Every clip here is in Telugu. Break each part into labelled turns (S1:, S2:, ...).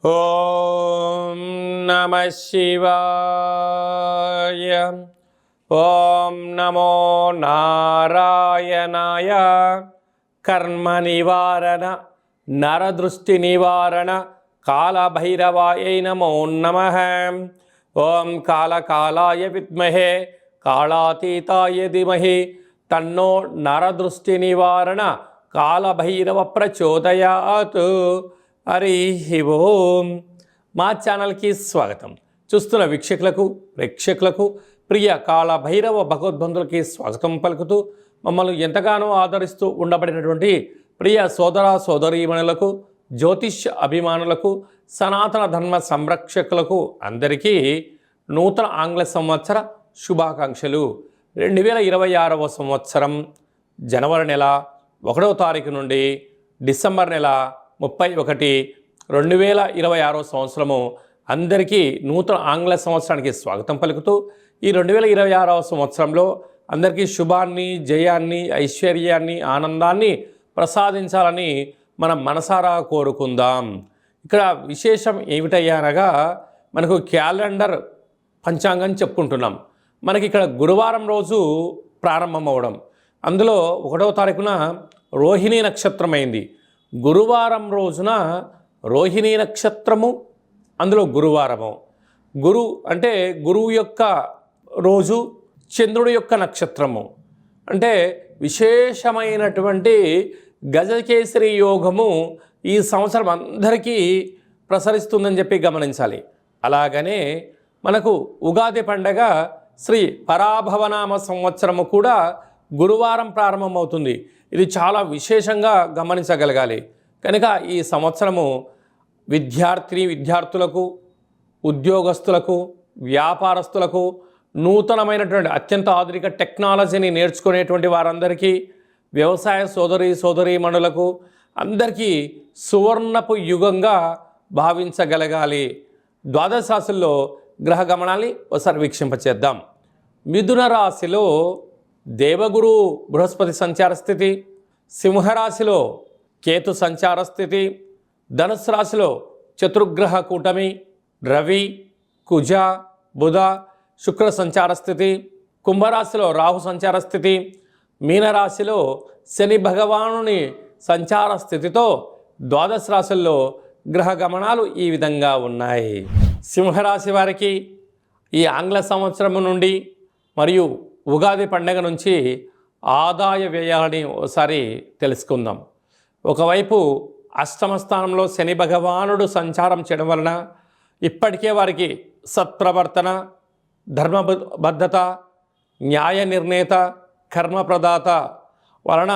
S1: ఓం నమః శివాయ. ఓం నమో నారాయణాయ. కర్మ నివారణ నరదృష్టి నివారణ కాళభైరవాయ నమో నమః. ఓం కాళకాలాయ విద్మహే కాళాతీతాయ ధీమహి తన్నో నరదృష్టి నివారణ కాళభైరవ ప్రచోదయాత్. హరి ఓం. మా ఛానల్కి స్వాగతం. చూస్తున్న వీక్షకులకు ప్రేక్షకులకు ప్రియ కాళభైరవ భగవద్బంధులకి స్వాగతం పలుకుతూ మమ్మల్ని ఎంతగానో ఆదరిస్తూ ఉండబడినటువంటి ప్రియ సోదర సోదరీమణులకు, జ్యోతిష్య అభిమానులకు, సనాతన ధర్మ సంరక్షకులకు అందరికీ నూతన ఆంగ్ల సంవత్సర శుభాకాంక్షలు. 2026వ సంవత్సరం జనవరి నెల 1వ తారీఖు నుండి డిసెంబర్ నెల 31, 2026వ సంవత్సరము అందరికీ నూతన ఆంగ్ల సంవత్సరానికి స్వాగతం పలుకుతూ ఈ 2026వ సంవత్సరంలో అందరికీ శుభాన్ని, జయాన్ని, ఐశ్వర్యాన్ని, ఆనందాన్ని ప్రసాదించాలని మనం మనసారా కోరుకుందాం. ఇక్కడ విశేషం ఏమిటయ్యా అనగా మనకు క్యాలెండర్ పంచాంగం చెప్పుకుంటున్నాం. మనకి ఇక్కడ గురువారం రోజు ప్రారంభమవడం, అందులో 1వ తారీఖున రోహిణీ నక్షత్రం అయింది. గురువారం రోజున రోహిణీ నక్షత్రము, అందులో గురువారము. గురు అంటే గురువు యొక్క రోజు, చంద్రుడి యొక్క నక్షత్రము. అంటే విశేషమైనటువంటి గజకేసరి యోగము ఈ సంవత్సరం అందరికీ ప్రసరిస్తుందని చెప్పి గమనించాలి. అలాగనే మనకు ఉగాది పండగ శ్రీ పరాభవనామ సంవత్సరము కూడా గురువారం ప్రారంభమవుతుంది. ఇది చాలా విశేషంగా గమనించగలగాలి. కనుక ఈ సంవత్సరము విద్యార్థులకు, ఉద్యోగస్తులకు, వ్యాపారస్తులకు, నూతనమైనటువంటి అత్యంత ఆధునిక టెక్నాలజీని నేర్చుకునేటువంటి వారందరికీ, వ్యవసాయ సోదరీమణులకు అందరికీ సువర్ణపు యుగంగా భావించగలగాలి. ద్వాదశ రాశుల్లో గ్రహ గమనాన్ని ఒకసారి వీక్షింపచేద్దాం. మిథున రాశిలో దేవగురు బృహస్పతి సంచార స్థితి, సింహరాశిలో కేతు సంచార స్థితి, ధనుసు రాశిలో చతుర్గ్రహ కూటమి రవి, కుజ, బుధ, శుక్ర సంచార స్థితి, కుంభరాశిలో రాహు సంచార స్థితి, మీనరాశిలో శని భగవానుని సంచార స్థితితో ద్వాదశ రాశుల్లో గ్రహ గమనాలు ఈ విధంగా ఉన్నాయి. సింహరాశి వారికి ఈ ఆంగ్ల సంవత్సరం నుండి మరియు ఉగాది పండగ నుంచి ఆదాయ వ్యయాలని ఒకసారి తెలుసుకుందాం. ఒకవైపు అష్టమ స్థానంలో శని భగవానుడు సంచారం చేయడం వలన ఇప్పటికే వారికి సత్ప్రవర్తన, ధర్మబద్ధత, న్యాయ నిర్ణేత, కర్మప్రదాత వలన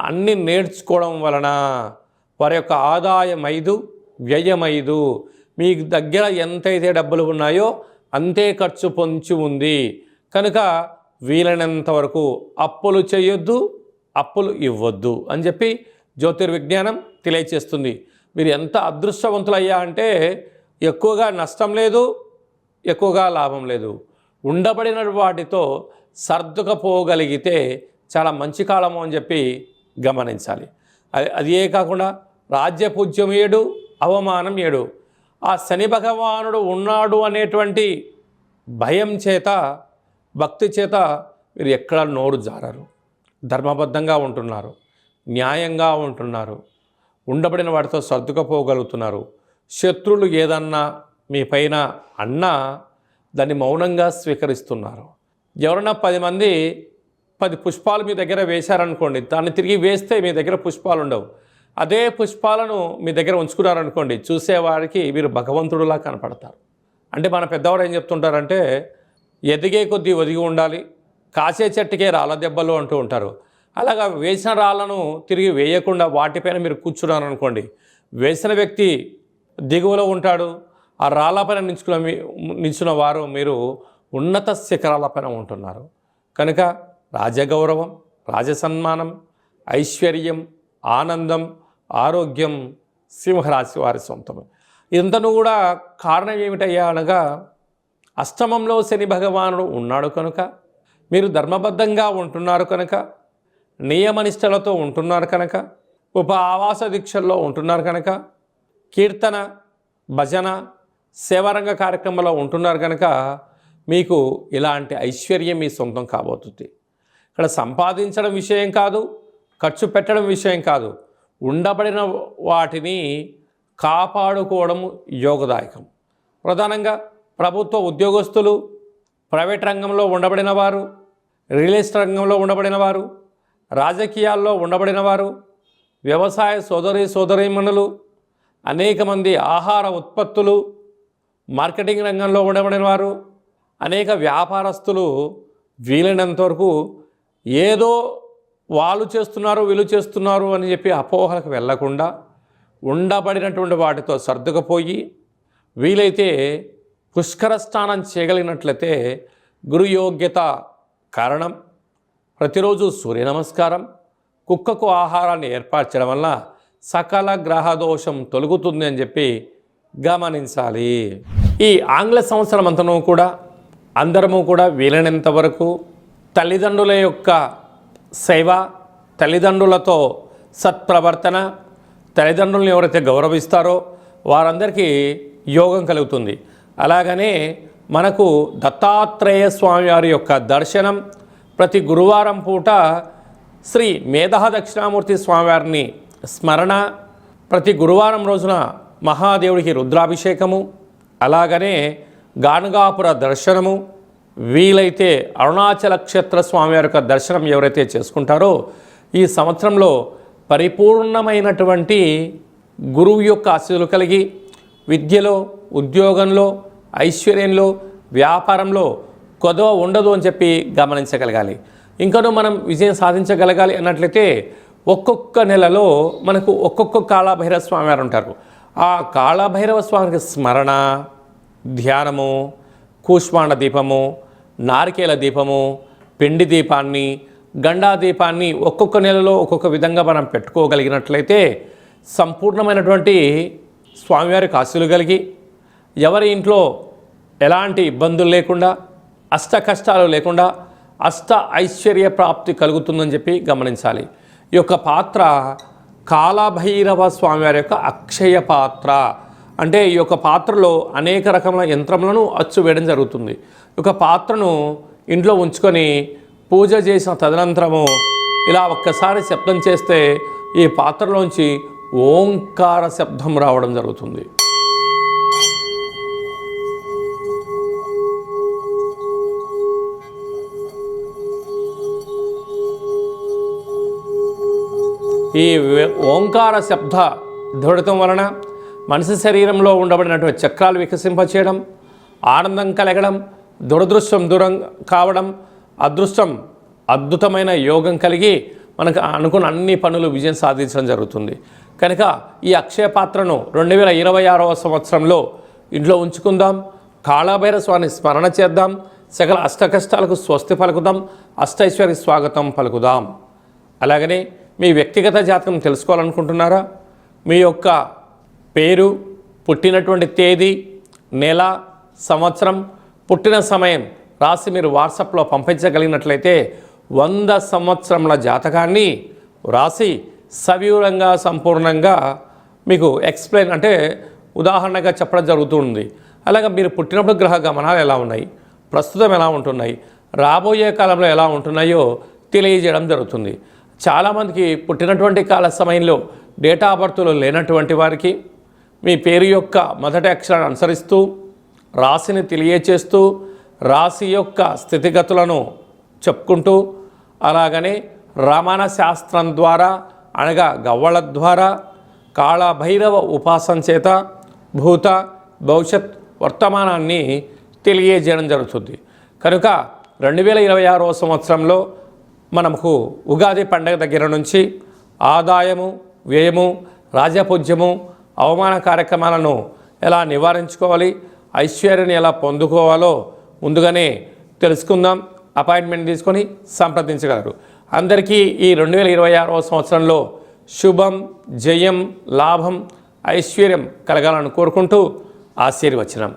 S1: అన్ని నేర్చుకోవడం వలన వారి యొక్క ఆదాయం 5, వ్యయం 5. మీ దగ్గర ఎంతైతే డబ్బులు ఉన్నాయో అంతే ఖర్చు పొంచి ఉంది. కనుక వీలైనంత వరకు అప్పులు చేయొద్దు, అప్పులు ఇవ్వద్దు అని చెప్పి జ్యోతిర్విజ్ఞానం తెలియచేస్తుంది. మీరు ఎంత అదృష్టవంతులయ్యా అంటే ఎక్కువగా నష్టం లేదు, ఎక్కువగా లాభం లేదు. ఉండబడిన వాటితో సర్దుకపోగలిగితే చాలా మంచి కాలము అని చెప్పి గమనించాలి. అదే కాకుండా రాజ్యపూజ్యం 7, అవమానం 7. ఆ శని భగవానుడు ఉన్నాడు అనేటువంటి భయం చేత, భక్తి చేత మీరు ఎక్కడ నోరు జారరు, ధర్మబద్ధంగా ఉంటున్నారు, న్యాయంగా ఉంటున్నారు, ఉండబడిన వాటితో సర్దుకపోగలుగుతున్నారు. శత్రువులు ఏదన్నా మీ పైన అన్నా దాన్ని మౌనంగా స్వీకరిస్తున్నారు. ఎవరన్నా 10 మంది 10 పుష్పాలు మీ దగ్గర వేశారనుకోండి, దాన్ని తిరిగి వేస్తే మీ దగ్గర పుష్పాలు ఉండవు. అదే పుష్పాలను మీ దగ్గర ఉంచుకున్నారనుకోండి, చూసేవారికి మీరు భగవంతుడులా కనపడతారు. అంటే మన పెద్దవాడు ఏం చెప్తుంటారంటే ఎదిగే కొద్దీ ఒదిగి ఉండాలి, కాసే చెట్టుకే రాళ్ళ దెబ్బలు అంటూ ఉంటారు. అలాగా వేసిన రాళ్ళను తిరిగి వేయకుండా వాటిపైన మీరు కూర్చున్నారనుకోండి, వేసిన వ్యక్తి దిగువలో ఉంటాడు, ఆ రాళ్ళపైన నిల్చున్న వారు మీరు ఉన్నత శిఖరాలపైన ఉంటున్నారు. కనుక రాజగౌరవం, రాజసన్మానం, ఐశ్వర్యం, ఆనందం, ఆరోగ్యం సింహరాశి వారి సొంతం. ఇంతను కూడా కారణం ఏమిటయ్యా అనగా అష్టమంలో శని భగవానుడు ఉన్నాడు కనుక, మీరు ధర్మబద్ధంగా ఉంటున్నారు కనుక, నియమనిష్టలతో ఉంటున్నారు కనుక, ఉప ఆవాస దీక్షల్లో ఉంటున్నారు కనుక, కీర్తన, భజన సేవారంగ కార్యక్రమంలో ఉంటున్నారు కనుక మీకు ఇలాంటి ఐశ్వర్యం మీ సొంతం కాబోతుంది. ఇక్కడ సంపాదించడం విషయం కాదు, ఖర్చు పెట్టడం విషయం కాదు, ఉండబడిన వాటిని కాపాడుకోవడం యోగదాయకం. ప్రధానంగా ప్రభుత్వ ఉద్యోగస్తులు, ప్రైవేట్ రంగంలో ఉండబడిన వారు, రియల్ ఎస్టేట్ రంగంలో ఉండబడిన వారు, రాజకీయాల్లో ఉండబడిన వారు, వ్యవసాయ సోదరీమణులు, అనేక మంది ఆహార ఉత్పత్తులు మార్కెటింగ్ రంగంలో ఉండబడిన వారు, అనేక వ్యాపారస్తులు వీలైనంత వరకు ఏదో వాళ్ళు చేస్తున్నారు వీళ్ళు చేస్తున్నారు అని చెప్పి అపోహలకు వెళ్లకుండా ఉండబడినటువంటి వాటితో సర్దుకుపోయి వీలైతే పుష్కర స్నానం చేయగలిగినట్లయితే గురుయోగ్యత కారణం ప్రతిరోజు సూర్య నమస్కారం, కుక్కకు ఆహారాన్ని ఏర్పరచడం వల్ల సకల గ్రహదోషం తొలగుతుంది అని చెప్పి గమనించాలి. ఈ ఆంగ్ల సంవత్సరం అంతనూ కూడా అందరము కూడా వీలైనంత వరకు తల్లిదండ్రుల యొక్క సేవ, తల్లిదండ్రులతో సత్ప్రవర్తన, తల్లిదండ్రులను ఎవరైతే గౌరవిస్తారో వారందరికీ యోగం కలుగుతుంది. అలాగనే మనకు దత్తాత్రేయ స్వామి వారి యొక్క దర్శనం ప్రతి గురువారం పూట శ్రీ మేధా దక్షిణామూర్తి స్వామివారిని స్మరణ, ప్రతి గురువారం రోజున మహాదేవుడికి రుద్రాభిషేకము, అలాగనే గాణగాపుర దర్శనము, వీలైతే అరుణాచల క్షేత్ర స్వామివారి యొక్క దర్శనం ఎవరైతే చేసుకుంటారో ఈ సంవత్సరంలో పరిపూర్ణమైనటువంటి గురువు యొక్క ఆశీస్సులు కలిగి విద్యలో, ఉద్యోగంలో, ఐశ్వర్యంలో, వ్యాపారంలో కొదవ ఉండదు అని చెప్పి గమనించగలగాలి. ఇంకనూ మనం విజయం సాధించగలగాలి అన్నట్లయితే ఒక్కొక్క నెలలో మనకు ఒక్కొక్క కాళభైరవ స్వామి వారు ఉంటారు. ఆ కాళభైరవ స్వామికి స్మరణ, ధ్యానము, కూష్మాండ దీపము, నారికేల దీపము, పిండి దీపాన్ని, గండా దీపాన్ని ఒక్కొక్క నెలలో ఒక్కొక్క విధంగా మనం పెట్టుకోగలిగినట్లయితే సంపూర్ణమైనటువంటి స్వామివారికి ఆశీస్సులు కలిగి ఎవరి ఇంట్లో ఎలాంటి ఇబ్బందులు లేకుండా, అష్ట కష్టాలు లేకుండా అష్ట ఐశ్వర్య ప్రాప్తి కలుగుతుందని చెప్పి గమనించాలి. ఈ యొక్క పాత్ర కాళభైరవ స్వామివారి యొక్క అక్షయ పాత్ర. అంటే ఈ యొక్క పాత్రలో అనేక రకముల యంత్రములను అచ్చు వేయడం జరుగుతుంది. ఈ యొక్క పాత్రను ఇంట్లో ఉంచుకొని పూజ చేసిన తదనంతరము ఇలా ఒక్కసారి శబ్దం చేస్తే ఈ పాత్రలోంచి ఓంకార శబ్దం రావడం జరుగుతుంది. ఈ ఓంకార శబ్ద ధ్వనితం వలన మనిషి శరీరంలో ఉండబడినటువంటి చక్రాలు వికసింపచేయడం, ఆనందం కలగడం, దురదృష్టం దూరం కావడం, అదృష్టం అద్భుతమైన యోగం కలిగి మనకు అనుకున్న అన్ని పనులు విజయం సాధించడం జరుగుతుంది. కనుక ఈ అక్షయ పాత్రను 2026వ సంవత్సరంలో ఇంట్లో ఉంచుకుందాం. కాళభైరవ స్వామిని స్మరణ చేద్దాం. సకల అష్టకష్టాలకు స్వస్తి పలుకుదాం. అష్టైశ్వర్య స్వాగతం పలుకుదాం. అలాగనే మీ వ్యక్తిగత జాతకం తెలుసుకోవాలనుకుంటున్నారా? మీ యొక్క పేరు, పుట్టినటువంటి తేదీ, నెల, సంవత్సరం, పుట్టిన సమయం రాసి మీరు వాట్సాప్లో పంపించగలిగినట్లయితే 100 సంవత్సరముల జాతకాన్ని రాసి సవివరంగా సంపూర్ణంగా మీకు ఎక్స్ప్లెయిన్ అంటే ఉదాహరణగా చెప్పడం జరుగుతుంది. అలాగే మీరు పుట్టినప్పుడు గ్రహ గమనాలు ఎలా ఉన్నాయి, ప్రస్తుతం ఎలా ఉంటున్నాయి, రాబోయే కాలంలో ఎలా ఉంటున్నాయో తెలియజేయడం జరుగుతుంది. చాలామందికి పుట్టినటువంటి కాల సమయంలో డేటా ఆఫ్ బర్త్లో లేనటువంటి వారికి మీ పేరు యొక్క మొదటి అక్షరాన్ని అనుసరిస్తూ రాశిని తెలియచేస్తూ రాశి యొక్క స్థితిగతులను చెప్పుకుంటూ అలాగనే రమణ శాస్త్రం ద్వారా అనగా గవ్వళ ద్వారా కాళభైరవ ఉపాసన చేత భూత భవిష్యత్ వర్తమానాన్ని తెలియజేయడం జరుగుతుంది. కనుక 2026వ సంవత్సరంలో మనకు ఉగాది పండుగ దగ్గర నుంచి ఆదాయము, వ్యయము, రాజపూజ్యము, అవమాన కార్యక్రమాలను ఎలా నివారించుకోవాలి, ఐశ్వర్యాన్ని ఎలా పొందుకోవాలో ముందుగానే తెలుసుకుందాం. అపాయింట్మెంట్ తీసుకొని సంప్రదించగలరు. అందరికీ ఈ 2026వ సంవత్సరంలో శుభం, జయం, లాభం, ఐశ్వర్యం కలగాలని కోరుకుంటూ ఆశీర్వచనం.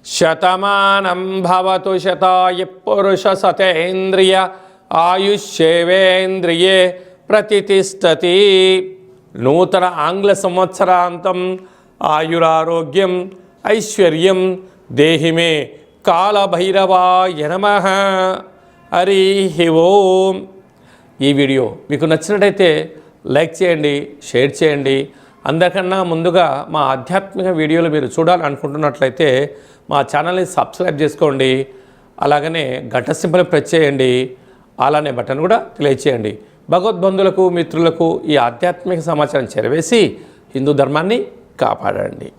S1: శతమానం భవతు శతాయ పురుష సతేంద్రియ ఆయుష్యేవేంద్రియే ప్రతిష్టతి. నూతన ఆంగ్ల సంవత్సరాంతం ఆయురారోగ్యం ఐశ్వర్యం దేహిమే కాలభైరవాయ నమః. హరి ఓం. ఈ వీడియో మీకు నచ్చినట్టయితే లైక్ చేయండి, షేర్ చేయండి. అందరికన్నా ముందుగా మా ఆధ్యాత్మిక వీడియోలు మీరు చూడాలనుకుంటున్నట్లయితే మా ఛానల్ని సబ్స్క్రైబ్ చేసుకోండి. అలాగనే గంట సింబల్ ప్రెస్ చేయండి. అలానే బటన్ కూడా తెలియచేయండి. భగవద్బంధులకు మిత్రులకు ఈ ఆధ్యాత్మిక సమాచారం చేరవేసి హిందూ ధర్మాన్ని కాపాడండి.